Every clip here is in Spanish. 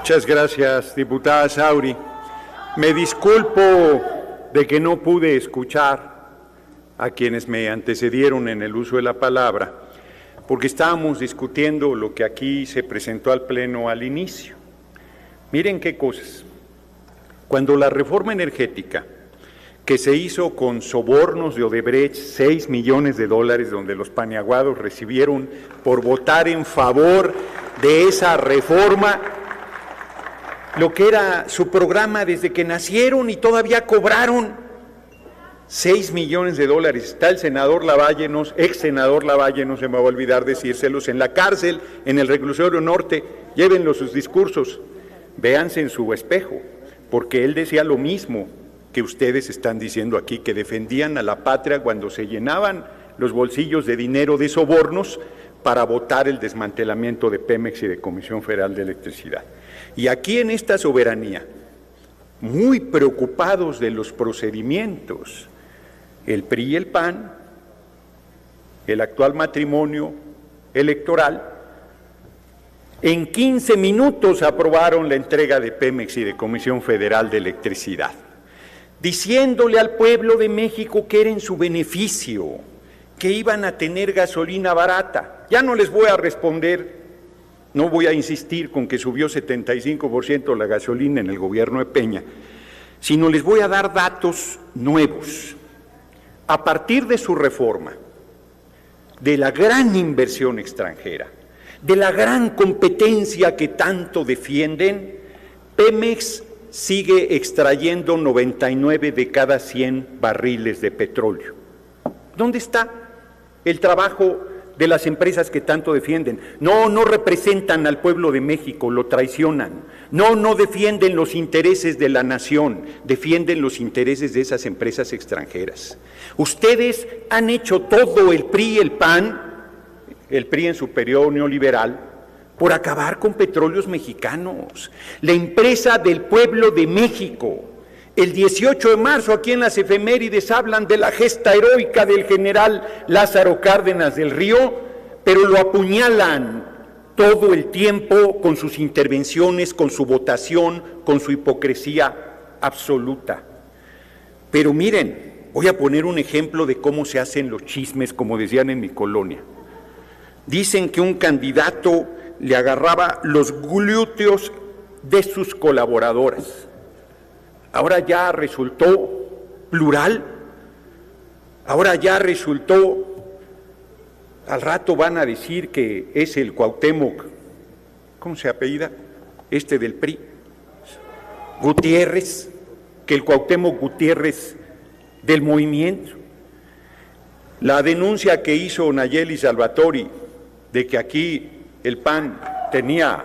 Muchas gracias, diputada Sauri. Me disculpo de que no pude escuchar a quienes me antecedieron en el uso de la palabra, porque estábamos discutiendo lo que aquí se presentó al Pleno al inicio. Miren qué cosas. Cuando la reforma energética, que se hizo con sobornos de Odebrecht, 6 millones de dólares, donde los paniaguados recibieron por votar en favor de esa reforma, lo que era su programa desde que nacieron, y todavía cobraron 6 millones de dólares. Está el senador Lavalle, ex senador Lavalle, no se me va a olvidar decírselos, en la cárcel, en el reclusorio norte. Llévenlo sus discursos, véanse en su espejo, porque él decía lo mismo que ustedes están diciendo aquí, que defendían a la patria cuando se llenaban los bolsillos de dinero de sobornos para votar el desmantelamiento de Pemex y de Comisión Federal de Electricidad. Y aquí en esta soberanía, muy preocupados de los procedimientos, el PRI y el PAN, el actual matrimonio electoral, en 15 minutos aprobaron la entrega de Pemex y de Comisión Federal de Electricidad, diciéndole al pueblo de México que era en su beneficio, que iban a tener gasolina barata. Ya no les voy a responder, no voy a insistir con que subió 75% la gasolina en el gobierno de Peña, sino les voy a dar datos nuevos. A partir de su reforma, de la gran inversión extranjera, de la gran competencia que tanto defienden, Pemex sigue extrayendo 99 de cada 100 barriles de petróleo. ¿Dónde está el trabajo de las empresas que tanto defienden? No representan al pueblo de México, lo traicionan. No defienden los intereses de la nación, defienden los intereses de esas empresas extranjeras. Ustedes han hecho todo, el PRI y el PAN, el PRI en su periodo neoliberal, por acabar con Petróleos Mexicanos, la empresa del pueblo de México. El 18 de marzo, aquí en las efemérides, hablan de la gesta heroica del general Lázaro Cárdenas del Río, pero lo apuñalan todo el tiempo con sus intervenciones, con su votación, con su hipocresía absoluta. Pero miren, voy a poner un ejemplo de cómo se hacen los chismes, como decían en mi colonia. Dicen que un candidato le agarraba los glúteos de sus colaboradoras. Ahora ya resultó plural, ahora ya resultó, al rato van a decir que es el Cuauhtémoc, ¿cómo se apellida? Del PRI, Gutiérrez, que el Cuauhtémoc Gutiérrez del movimiento. La denuncia que hizo Nayeli Salvatori de que aquí el PAN tenía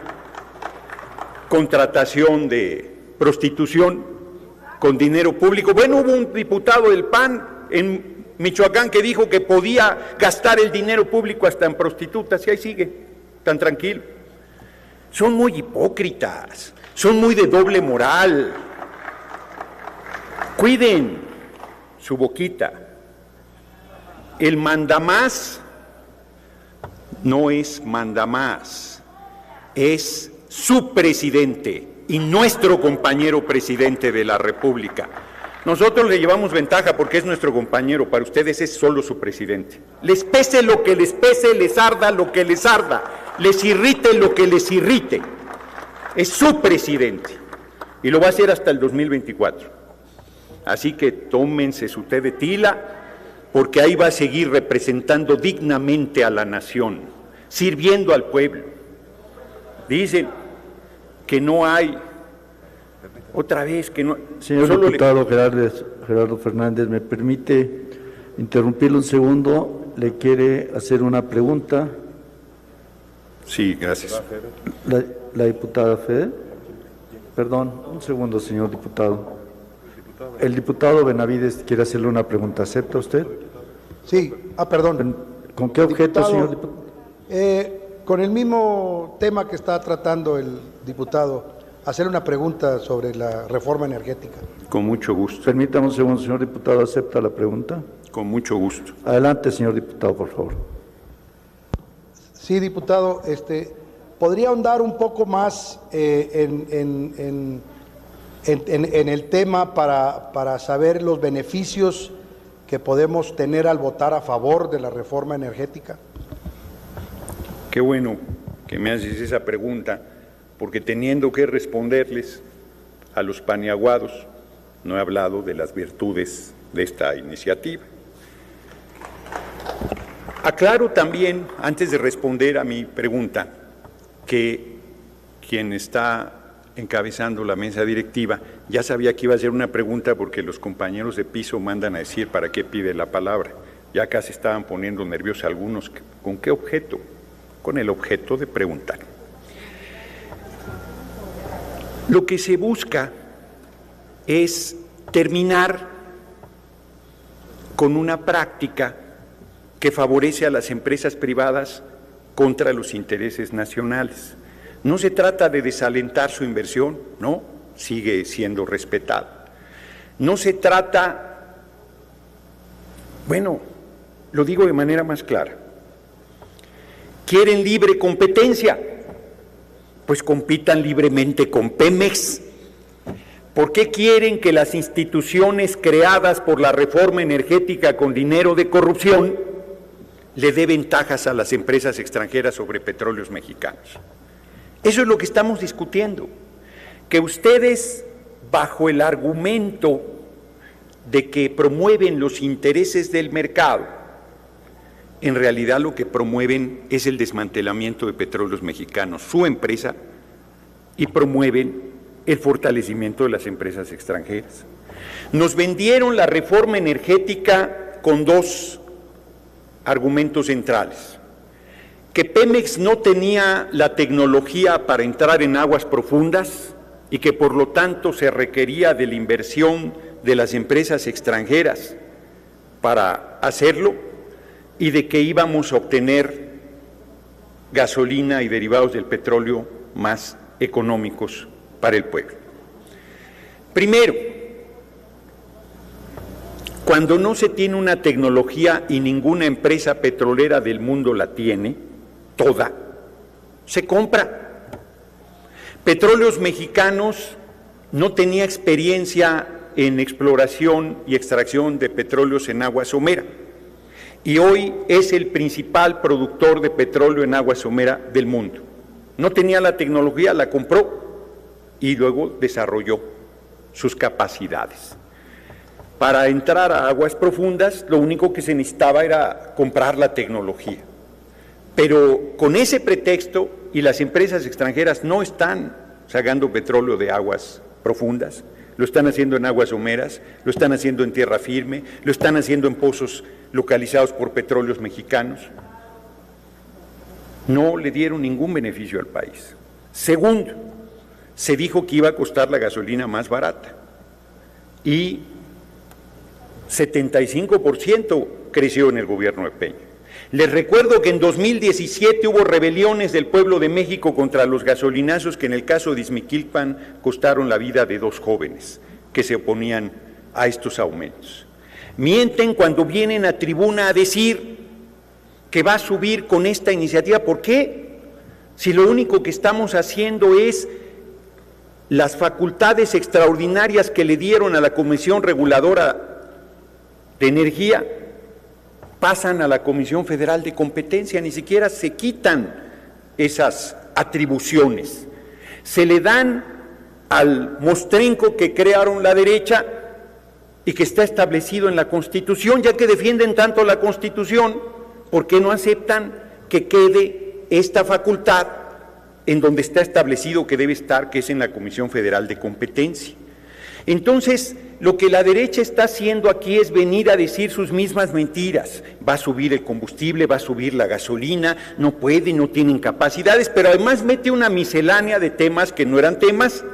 contratación de prostitución con dinero público. Bueno, hubo un diputado del PAN en Michoacán que dijo que podía gastar el dinero público hasta en prostitutas, y ahí sigue, tan tranquilo. Son muy hipócritas, son muy de doble moral. Cuiden su boquita. El mandamás no es mandamás, es su presidente y nuestro compañero presidente de la República. Nosotros le llevamos ventaja porque es nuestro compañero, para ustedes es solo su presidente. Les pese lo que les pese, les arda lo que les arda, les irrite lo que les irrite. Es su presidente y lo va a hacer hasta el 2024. Así que tómense su té de tila, porque ahí va a seguir representando dignamente a la nación, sirviendo al pueblo. Dicen que no hay, otra vez que no... Señor diputado Gerardo Fernández, ¿me permite interrumpirlo un segundo? ¿Le quiere hacer una pregunta? Sí, gracias. La diputada Fede. Perdón, un segundo, señor diputado. El diputado Benavides quiere hacerle una pregunta. ¿Acepta usted? Sí. Perdón. ¿Con qué objeto, señor diputado? Con el mismo tema que está tratando el diputado, hacer una pregunta sobre la reforma energética. Con mucho gusto. Permítame un segundo, señor diputado. ¿Acepta la pregunta? Con mucho gusto. Adelante, señor diputado, por favor. Sí, diputado. ¿podría ahondar un poco más en el tema para saber los beneficios que podemos tener al votar a favor de la reforma energética? Qué bueno que me haces esa pregunta, porque teniendo que responderles a los paniaguados, no he hablado de las virtudes de esta iniciativa. Aclaro también, antes de responder a mi pregunta, que quien está encabezando la mesa directiva ya sabía que iba a hacer una pregunta, porque los compañeros de piso mandan a decir para qué pide la palabra. Ya acá se estaban poniendo nerviosos algunos. ¿Con qué objeto? Con el objeto de preguntar. Lo que se busca es terminar con una práctica que favorece a las empresas privadas contra los intereses nacionales. No se trata de desalentar su inversión, no, sigue siendo respetada. No se trata, bueno, lo digo de manera más clara, ¿quieren libre competencia? Pues compitan libremente con Pemex. ¿Por qué quieren que las instituciones creadas por la reforma energética con dinero de corrupción le dé ventajas a las empresas extranjeras sobre petróleos mexicanos? Eso es lo que estamos discutiendo, que ustedes, bajo el argumento de que promueven los intereses del mercado, en realidad lo que promueven es el desmantelamiento de Petróleos Mexicanos, su empresa, y promueven el fortalecimiento de las empresas extranjeras. Nos vendieron la reforma energética con dos argumentos centrales: que Pemex no tenía la tecnología para entrar en aguas profundas y que por lo tanto se requería de la inversión de las empresas extranjeras para hacerlo, y de que íbamos a obtener gasolina y derivados del petróleo más económicos para el pueblo. Primero, cuando no se tiene una tecnología y ninguna empresa petrolera del mundo la tiene, toda, se compra. Petróleos Mexicanos no tenía experiencia en exploración y extracción de petróleos en agua somera, y hoy es el principal productor de petróleo en agua somera del mundo. No tenía la tecnología, la compró y luego desarrolló sus capacidades. Para entrar a aguas profundas, lo único que se necesitaba era comprar la tecnología. Pero con ese pretexto, y las empresas extranjeras no están sacando petróleo de aguas profundas, lo están haciendo en aguas someras, lo están haciendo en tierra firme, lo están haciendo en pozos localizados por Petróleos Mexicanos. No le dieron ningún beneficio al país. Segundo, se dijo que iba a costar la gasolina más barata y 75% creció en el gobierno de Peña. Les recuerdo que en 2017 hubo rebeliones del pueblo de México contra los gasolinazos que en el caso de Ixmiquilpan costaron la vida de 2 jóvenes que se oponían a estos aumentos. Mienten cuando vienen a tribuna a decir que va a subir con esta iniciativa. ¿Por qué? Si lo único que estamos haciendo es las facultades extraordinarias que le dieron a la Comisión Reguladora de Energía, pasan a la Comisión Federal de Competencia, ni siquiera se quitan esas atribuciones. Se le dan al mostrenco que crearon la derecha y que está establecido en la Constitución. Ya que defienden tanto la Constitución, ¿por qué no aceptan que quede esta facultad en donde está establecido que debe estar, que es en la Comisión Federal de Competencia? Entonces, lo que la derecha está haciendo aquí es venir a decir sus mismas mentiras. Va a subir el combustible, va a subir la gasolina, no pueden, no tienen capacidades, pero además mete una miscelánea de temas que no eran temas,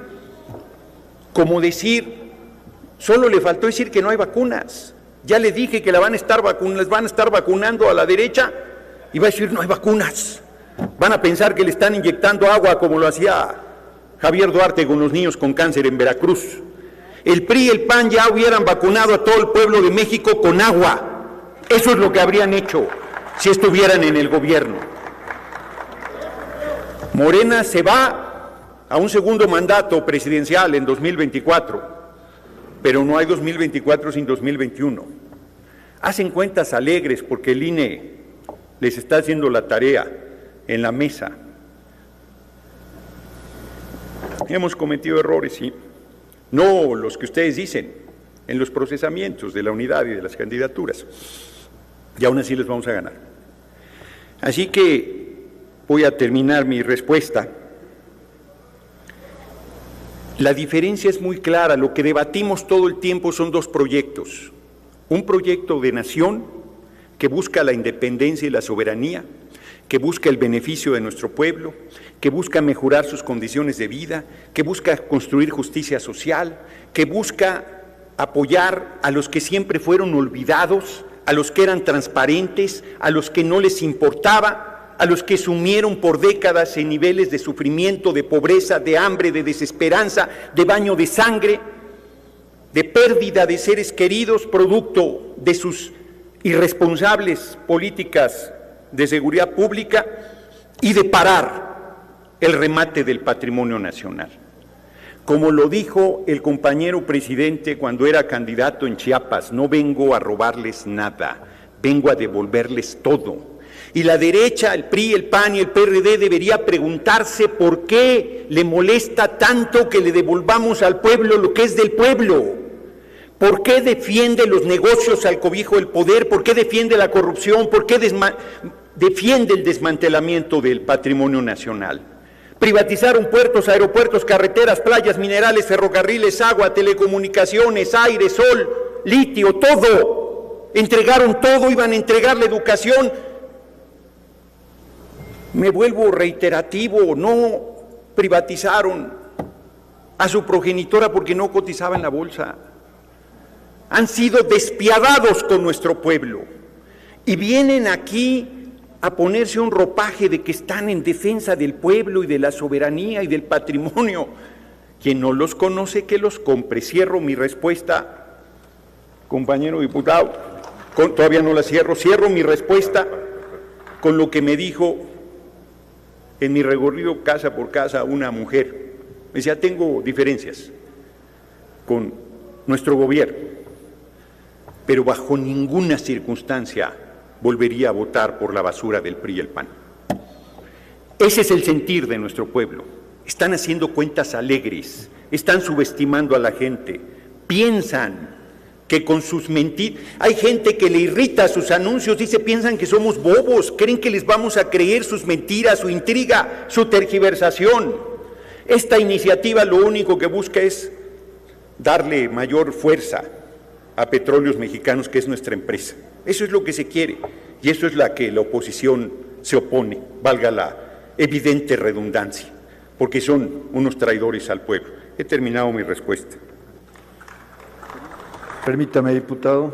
como decir, solo le faltó decir que no hay vacunas. Ya le dije que les van a estar vacunando a la derecha, y va a decir no hay vacunas. Van a pensar que le están inyectando agua como lo hacía Javier Duarte con los niños con cáncer en Veracruz. El PRI y el PAN ya hubieran vacunado a todo el pueblo de México con agua. Eso es lo que habrían hecho si estuvieran en el gobierno. Morena se va a un segundo mandato presidencial en 2024, pero no hay 2024 sin 2021. Hacen cuentas alegres porque el INE les está haciendo la tarea en la mesa. Hemos cometido errores, sí, no los que ustedes dicen, en los procesamientos de la unidad y de las candidaturas, y aún así les vamos a ganar. Así que voy a terminar mi respuesta. La diferencia es muy clara, lo que debatimos todo el tiempo son dos proyectos. Un proyecto de nación que busca la independencia y la soberanía, que busca el beneficio de nuestro pueblo, que busca mejorar sus condiciones de vida, que busca construir justicia social, que busca apoyar a los que siempre fueron olvidados, a los que eran transparentes, a los que no les importaba, a los que sumieron por décadas en niveles de sufrimiento, de pobreza, de hambre, de desesperanza, de baño de sangre, de pérdida de seres queridos, producto de sus irresponsables políticas de seguridad pública, y de parar el remate del patrimonio nacional. Como lo dijo el compañero presidente cuando era candidato en Chiapas, no vengo a robarles nada, vengo a devolverles todo. Y la derecha, el PRI, el PAN y el PRD debería preguntarse por qué le molesta tanto que le devolvamos al pueblo lo que es del pueblo. ¿Por qué defiende los negocios al cobijo del poder? ¿Por qué defiende la corrupción? ¿Por qué defiende el desmantelamiento del patrimonio nacional? Privatizaron puertos, aeropuertos, carreteras, playas, minerales, ferrocarriles, agua, telecomunicaciones, aire, sol, litio, todo. Entregaron todo, iban a entregar la educación. Me vuelvo reiterativo, no privatizaron a su progenitora porque no cotizaba en la bolsa. Han sido despiadados con nuestro pueblo y vienen aquí a ponerse un ropaje de que están en defensa del pueblo y de la soberanía y del patrimonio. Quien no los conoce, que los compre. Cierro mi respuesta, compañero diputado, todavía no la cierro mi respuesta con lo que me dijo en mi recorrido casa por casa una mujer. Me decía, tengo diferencias con nuestro gobierno, pero bajo ninguna circunstancia volvería a votar por la basura del PRI y el PAN. Ese es el sentir de nuestro pueblo. Están haciendo cuentas alegres, están subestimando a la gente, piensan que con sus mentiras, hay gente que le irrita sus anuncios, piensan que somos bobos, creen que les vamos a creer sus mentiras, su intriga, su tergiversación. Esta iniciativa lo único que busca es darle mayor fuerza a Petróleos Mexicanos, que es nuestra empresa. Eso es lo que se quiere y eso es la que la oposición se opone, valga la evidente redundancia, porque son unos traidores al pueblo. He terminado mi respuesta. Permítame, diputado.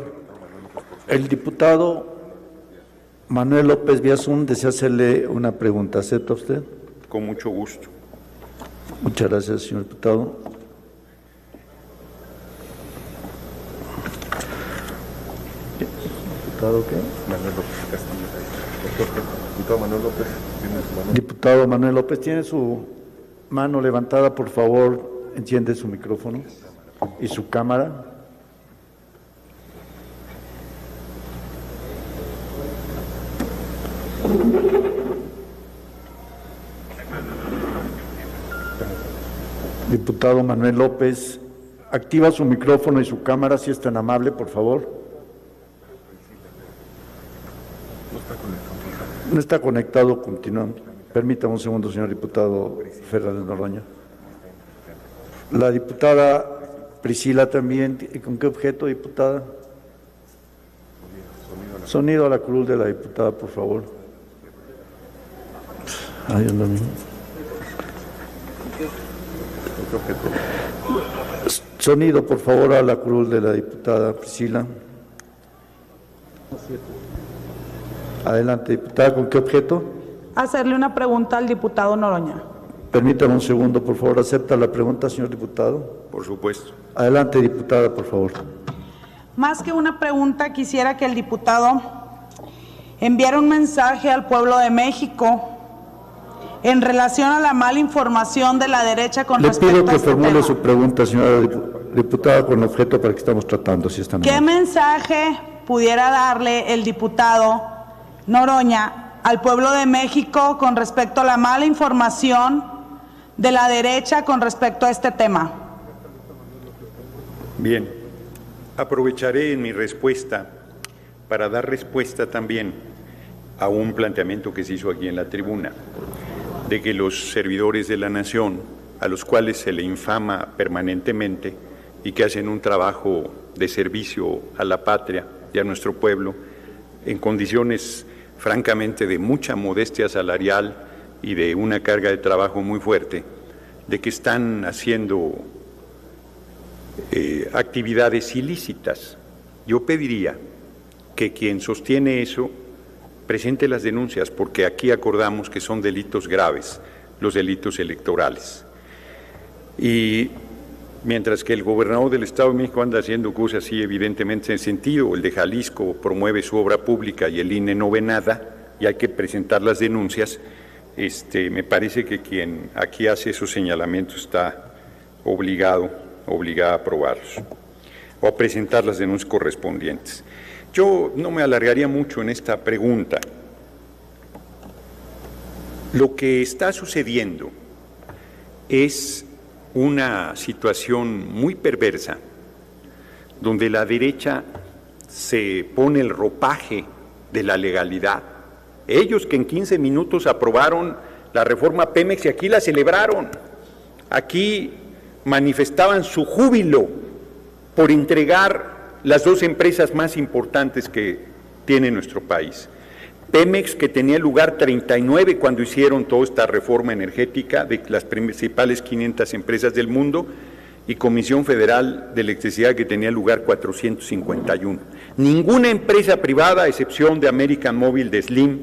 El diputado Manuel López Viazún desea hacerle una pregunta. ¿Acepta usted? Con mucho gusto. Muchas gracias, señor diputado. ¿Diputado qué? Manuel López Castillo. Diputado Manuel López, tiene su mano. Diputado Manuel López, tiene su mano levantada, por favor, enciende su micrófono y su cámara. Diputado Manuel López, activa su micrófono y su cámara, si es tan amable, por favor. No está conectado, continuamos. Permítame un segundo, señor diputado Fernández Noroña. La diputada Priscila también, ¿con qué objeto, diputada? Sonido a la cruz de la diputada, por favor. Ay, es lo mismo. Sonido, por favor, a la cruz de la diputada Priscila. Adelante, diputada, ¿con qué objeto? Hacerle una pregunta al diputado Noroña. Permítame un segundo, por favor. ¿Acepta la pregunta, señor diputado? Por supuesto. Adelante, diputada, por favor. Más que una pregunta, quisiera que el diputado enviara un mensaje al pueblo de México en relación a la mala información de la derecha con Le respecto pido que a este formule tema. su pregunta, señora diputada, con el objeto para que estamos tratando, si están ¿Qué mensaje pudiera darle el diputado Noroña al pueblo de México con respecto a la mala información de la derecha con respecto a este tema? Bien, aprovecharé en mi respuesta para dar respuesta también a un planteamiento que se hizo aquí en la tribuna, de que los servidores de la nación, a los cuales se le infama permanentemente y que hacen un trabajo de servicio a la patria y a nuestro pueblo, en condiciones francamente de mucha modestia salarial y de una carga de trabajo muy fuerte, de que están haciendo actividades ilícitas. Yo pediría que quien sostiene eso presente las denuncias, porque aquí acordamos que son delitos graves, los delitos electorales. Y mientras que el gobernador del Estado de México anda haciendo cosas así evidentemente en sentido, el de Jalisco promueve su obra pública y el INE no ve nada, y hay que presentar las denuncias, me parece que quien aquí hace esos señalamientos está obligada a aprobarlos o a presentar las denuncias correspondientes. Yo no me alargaría mucho en esta pregunta. Lo que está sucediendo es una situación muy perversa, donde la derecha se pone el ropaje de la legalidad. Ellos que en 15 minutos aprobaron la reforma Pemex y aquí la celebraron, aquí manifestaban su júbilo por entregar las dos empresas más importantes que tiene nuestro país. Pemex, que tenía lugar 39 cuando hicieron toda esta reforma energética de las principales 500 empresas del mundo, y Comisión Federal de Electricidad, que tenía lugar 451. Ninguna empresa privada, a excepción de American Mobile de Slim,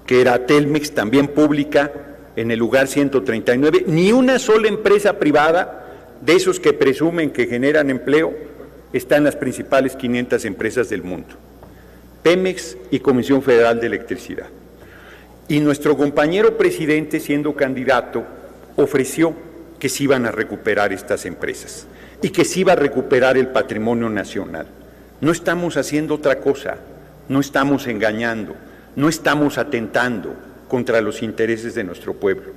que era Telmex, también pública, en el lugar 139, ni una sola empresa privada de esos que presumen que generan empleo está en las principales 500 empresas del mundo. Pemex y Comisión Federal de Electricidad. Y nuestro compañero presidente, siendo candidato, ofreció que se iban a recuperar estas empresas y que se iba a recuperar el patrimonio nacional. No estamos haciendo otra cosa, no estamos engañando, no estamos atentando contra los intereses de nuestro pueblo.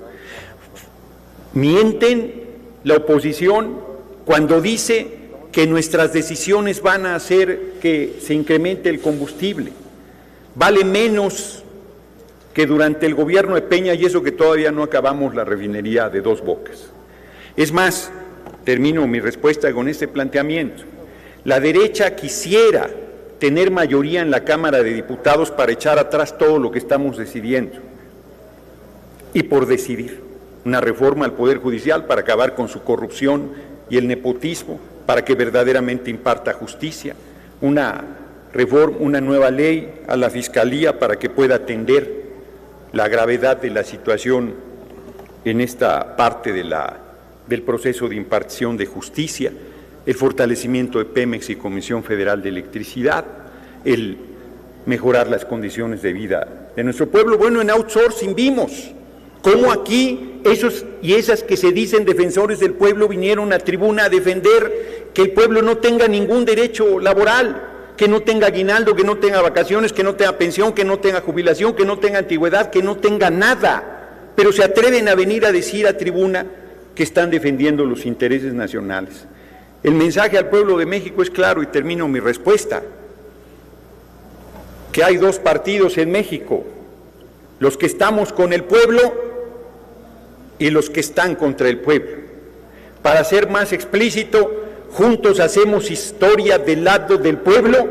Mienten la oposición cuando dice que nuestras decisiones van a hacer que se incremente el combustible. Vale menos que durante el gobierno de Peña, y eso que todavía no acabamos la refinería de Dos Bocas. Es más, termino mi respuesta con este planteamiento. La derecha quisiera tener mayoría en la Cámara de Diputados para echar atrás todo lo que estamos decidiendo y por decidir una reforma al Poder Judicial para acabar con su corrupción y el nepotismo, para que verdaderamente imparta justicia, una reforma, una nueva ley a la Fiscalía para que pueda atender la gravedad de la situación en esta parte del proceso de impartición de justicia, el fortalecimiento de Pemex y Comisión Federal de Electricidad, el mejorar las condiciones de vida de nuestro pueblo. Bueno, en outsourcing vimos cómo aquí esos y esas que se dicen defensores del pueblo vinieron a tribuna a defender que el pueblo no tenga ningún derecho laboral, que no tenga aguinaldo, que no tenga vacaciones, que no tenga pensión, que no tenga jubilación, que no tenga antigüedad, que no tenga nada, pero se atreven a venir a decir a tribuna que están defendiendo los intereses nacionales. El mensaje al pueblo de México es claro, y termino mi respuesta, que hay dos partidos en México, los que estamos con el pueblo y los que están contra el pueblo. Para ser más explícito, juntos hacemos historia del lado del pueblo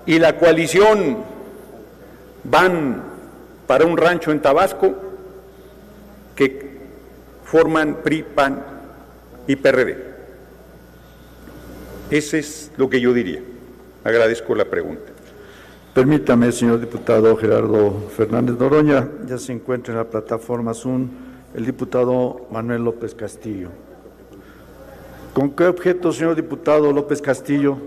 y la coalición van para un rancho en Tabasco que forman PRI, PAN y PRD. Ese es lo que yo diría. Agradezco la pregunta. Permítame, señor diputado Gerardo Fernández Noroña, ya se encuentra en la plataforma Zoom el diputado Manuel López Castillo. ¿Con qué objeto, señor diputado López Castillo?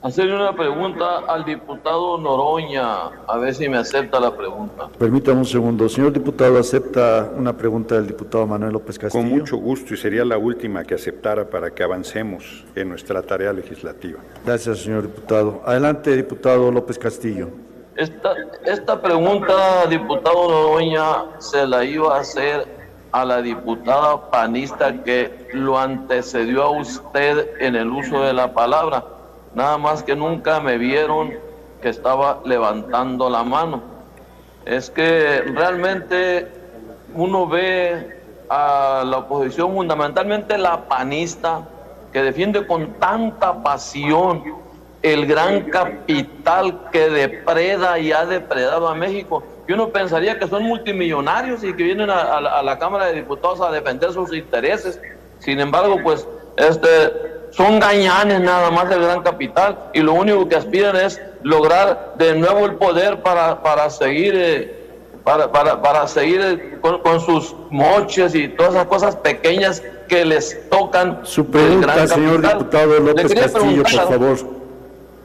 hacerle una pregunta al diputado Noroña, a ver si me acepta la pregunta. Permítame un segundo. Señor diputado, ¿acepta una pregunta del diputado Manuel López Castillo? Con mucho gusto, y sería la última que aceptara para que avancemos en nuestra tarea legislativa. Gracias, señor diputado. Adelante, diputado López Castillo. Esta pregunta, diputado Noroña, se la iba a hacer a la diputada panista que lo antecedió a usted en el uso de la palabra. Nada más que nunca me vieron que estaba levantando la mano. Es que realmente uno ve a la oposición, fundamentalmente la panista, que defiende con tanta pasión el gran capital que depreda y ha depredado a México, que uno pensaría que son multimillonarios y que vienen a la Cámara de Diputados a defender sus intereses. Sin embargo, pues son gañanes nada más del gran capital, y lo único que aspiran es lograr de nuevo el poder para seguir con sus moches y todas esas cosas pequeñas que les tocan. Su pregunta, señor diputado López Castillo, por favor.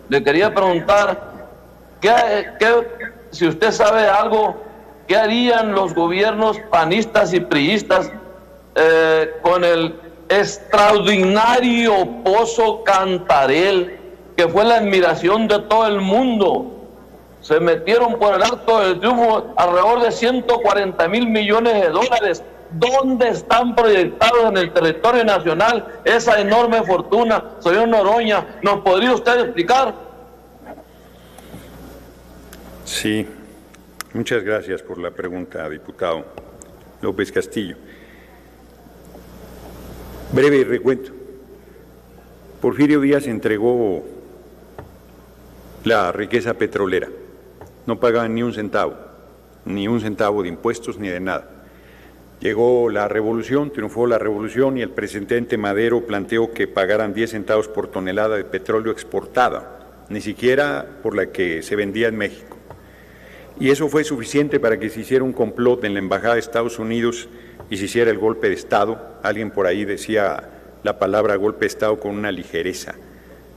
Le quería preguntar, si usted sabe algo, ¿qué harían los gobiernos panistas y priistas con el extraordinario Pozo Cantarell, que fue la admiración de todo el mundo? Se metieron por el Arco del Triunfo alrededor de 140,000 millones de dólares. ¿Dónde están proyectados en el territorio nacional esa enorme fortuna? Señor Noroña, ¿nos podría usted explicar? Sí, muchas gracias por la pregunta, diputado López Castillo. Breve recuento. Porfirio Díaz entregó la riqueza petrolera. No pagaban ni un centavo de impuestos ni de nada. Llegó la revolución, triunfó la revolución, y el presidente Madero planteó que pagaran 10 centavos por tonelada de petróleo exportada, ni siquiera por la que se vendía en México. Y eso fue suficiente para que se hiciera un complot en la Embajada de Estados Unidos y se hiciera el golpe de Estado. Alguien por ahí decía la palabra golpe de Estado con una ligereza,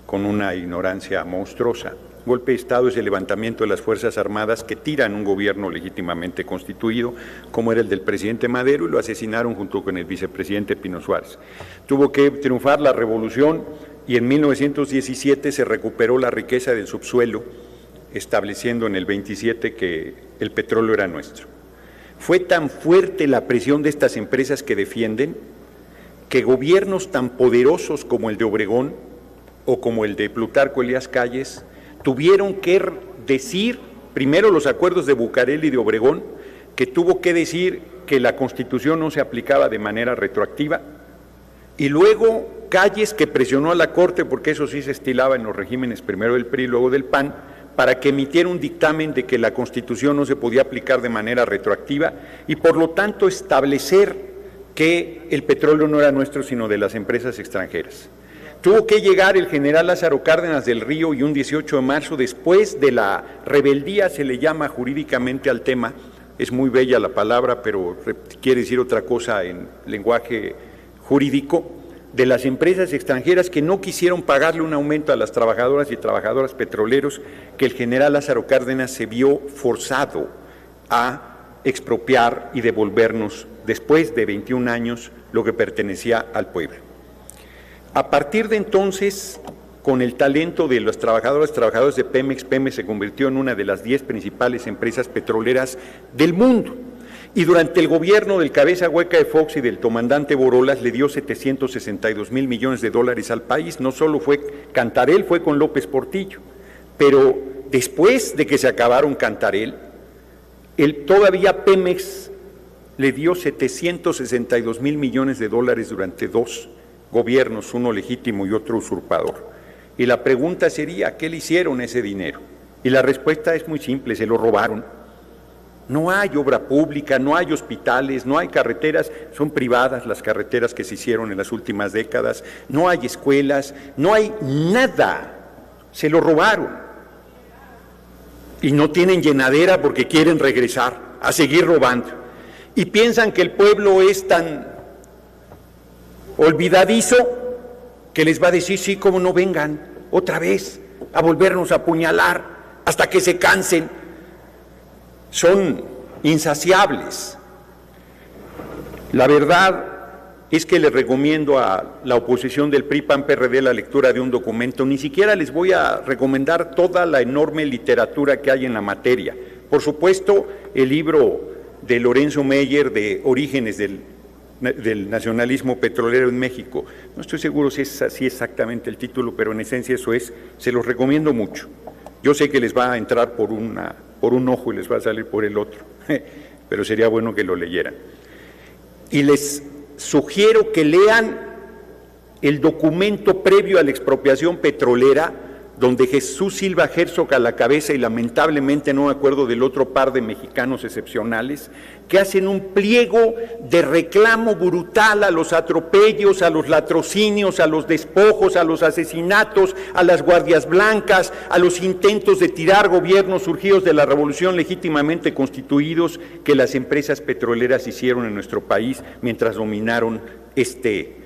con una ignorancia monstruosa. Golpe de Estado es el levantamiento de las Fuerzas Armadas que tiran un gobierno legítimamente constituido, como era el del presidente Madero, y lo asesinaron junto con el vicepresidente Pino Suárez. Tuvo que triunfar la revolución y en 1917 se recuperó la riqueza del subsuelo, estableciendo en el 27 que el petróleo era nuestro. Fue tan fuerte la presión de estas empresas que defienden que gobiernos tan poderosos como el de Obregón o como el de Plutarco Elías Calles tuvieron que decir, primero los acuerdos de Bucareli y de Obregón, que tuvo que decir que la Constitución no se aplicaba de manera retroactiva, y luego Calles, que presionó a la Corte, porque eso sí se estilaba en los regímenes primero del PRI y luego del PAN, para que emitiera un dictamen de que la Constitución no se podía aplicar de manera retroactiva y por lo tanto establecer que el petróleo no era nuestro sino de las empresas extranjeras. Tuvo que llegar el general Lázaro Cárdenas del Río y un 18 de marzo, después de la rebeldía, se le llama jurídicamente al tema, es muy bella la palabra, pero quiere decir otra cosa en lenguaje jurídico, de las empresas extranjeras que no quisieron pagarle un aumento a las trabajadoras y trabajadoras petroleros, que el general Lázaro Cárdenas se vio forzado a expropiar y devolvernos, después de 21 años, lo que pertenecía al pueblo. A partir de entonces, con el talento de los trabajadores de Pemex, Pemex se convirtió en una de las 10 principales empresas petroleras del mundo. Y durante el gobierno del cabeza hueca de Fox y del comandante Borolas le dio 762,000 millones de dólares al país. No solo fue Cantarell, fue con López Portillo. Pero después de que se acabaron Cantarell, todavía Pemex le dio 762,000 millones de dólares durante 2 gobiernos, uno legítimo y otro usurpador. Y la pregunta sería, ¿qué le hicieron ese dinero? Y la respuesta es muy simple, se lo robaron. No hay obra pública, no hay hospitales, no hay carreteras, son privadas las carreteras que se hicieron en las últimas décadas, no hay escuelas, no hay nada, se lo robaron. Y no tienen llenadera porque quieren regresar a seguir robando. Y piensan que el pueblo es tan olvidadizo que les va a decir, sí, cómo no, vengan otra vez a volvernos a apuñalar hasta que se cansen. Son insaciables. La verdad es que les recomiendo a la oposición del PRI, PAN, PRD la lectura de un documento. Ni siquiera les voy a recomendar toda la enorme literatura que hay en la materia. Por supuesto, el libro de Lorenzo Meyer de Orígenes del nacionalismo petrolero en México. No estoy seguro si es así exactamente el título, pero en esencia eso es. Se los recomiendo mucho. Yo sé que les va a entrar por un ojo y les va a salir por el otro, pero sería bueno que lo leyeran. Y les sugiero que lean el documento previo a la expropiación petrolera, donde Jesús Silva Herzog a la cabeza y lamentablemente no me acuerdo del otro par de mexicanos excepcionales, que hacen un pliego de reclamo brutal a los atropellos, a los latrocinios, a los despojos, a los asesinatos, a las guardias blancas, a los intentos de tirar gobiernos surgidos de la revolución legítimamente constituidos que las empresas petroleras hicieron en nuestro país mientras dominaron este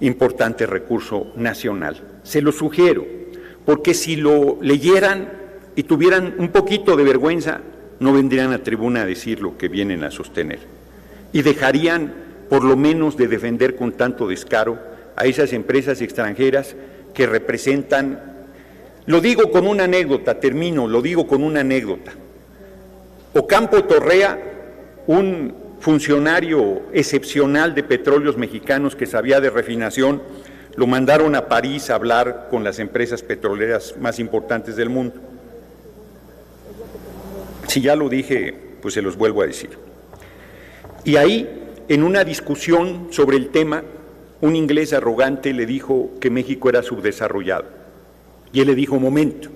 importante recurso nacional. Se lo sugiero, porque si lo leyeran y tuvieran un poquito de vergüenza, no vendrían a tribuna a decir lo que vienen a sostener. Y dejarían, por lo menos, de defender con tanto descaro a esas empresas extranjeras que representan, lo digo con una anécdota, lo digo con una anécdota. Ocampo Torrea, un funcionario excepcional de Petróleos Mexicanos que sabía de refinación, lo mandaron a París a hablar con las empresas petroleras más importantes del mundo. Si ya lo dije, pues se los vuelvo a decir. Y ahí, en una discusión sobre el tema, un inglés arrogante le dijo que México era subdesarrollado. Y él le dijo, momento,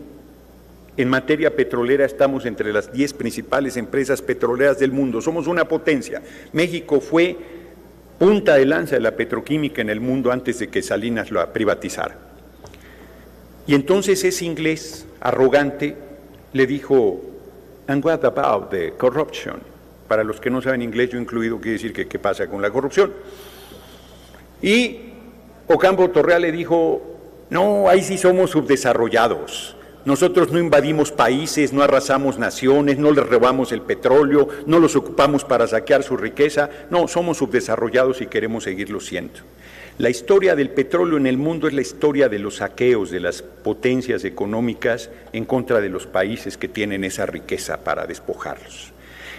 en materia petrolera estamos entre las 10 principales empresas petroleras del mundo, somos una potencia. México fue punta de lanza de la petroquímica en el mundo antes de que Salinas lo privatizara. Y entonces ese inglés arrogante le dijo, and what about the corruption? Para los que no saben inglés, yo incluido, quiere decir que qué pasa con la corrupción. Y Ocampo Torrea le dijo, no, ahí sí somos subdesarrollados. Nosotros no invadimos países, no arrasamos naciones, no les robamos el petróleo, no los ocupamos para saquear su riqueza. No, somos subdesarrollados y queremos seguirlo siendo. La historia del petróleo en el mundo es la historia de los saqueos de las potencias económicas en contra de los países que tienen esa riqueza para despojarlos.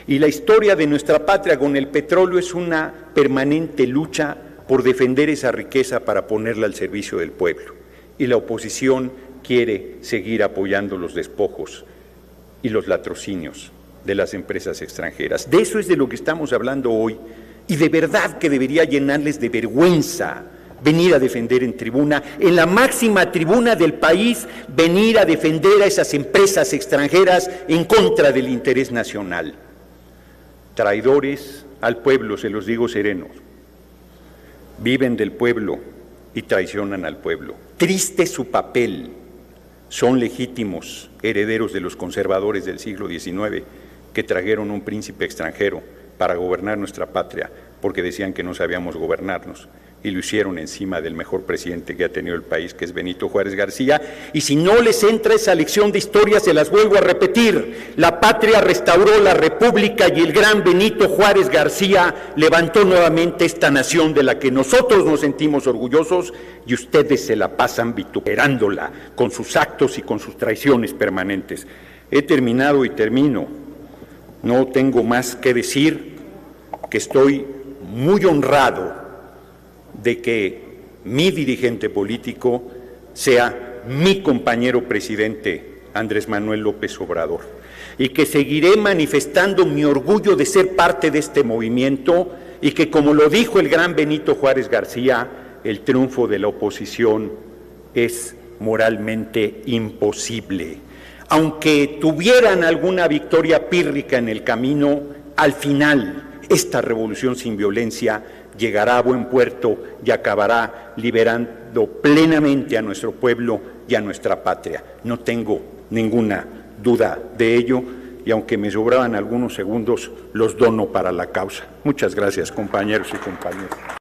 Y la historia de nuestra patria con el petróleo es una permanente lucha por defender esa riqueza para ponerla al servicio del pueblo. Y la oposición quiere seguir apoyando los despojos y los latrocinios de las empresas extranjeras. De eso es de lo que estamos hablando hoy. Y de verdad que debería llenarles de vergüenza venir a defender en tribuna, en la máxima tribuna del país, venir a defender a esas empresas extranjeras en contra del interés nacional. Traidores al pueblo, se los digo serenos, viven del pueblo y traicionan al pueblo. Triste su papel, son legítimos herederos de los conservadores del siglo XIX que trajeron un príncipe extranjero para gobernar nuestra patria, porque decían que no sabíamos gobernarnos, y lo hicieron encima del mejor presidente que ha tenido el país, que es Benito Juárez García. Y si no les entra esa lección de historia, se las vuelvo a repetir: la patria restauró la república y el gran Benito Juárez García levantó nuevamente esta nación de la que nosotros nos sentimos orgullosos, y ustedes se la pasan vituperándola con sus actos y con sus traiciones permanentes. He terminado y termino. No tengo más que decir que estoy muy honrado de que mi dirigente político sea mi compañero presidente Andrés Manuel López Obrador, y que seguiré manifestando mi orgullo de ser parte de este movimiento, y que, como lo dijo el gran Benito Juárez García, el triunfo de la oposición es moralmente imposible. Aunque tuvieran alguna victoria pírrica en el camino, al final esta revolución sin violencia llegará a buen puerto y acabará liberando plenamente a nuestro pueblo y a nuestra patria. No tengo ninguna duda de ello, y aunque me sobraban algunos segundos, los dono para la causa. Muchas gracias, compañeros y compañeras.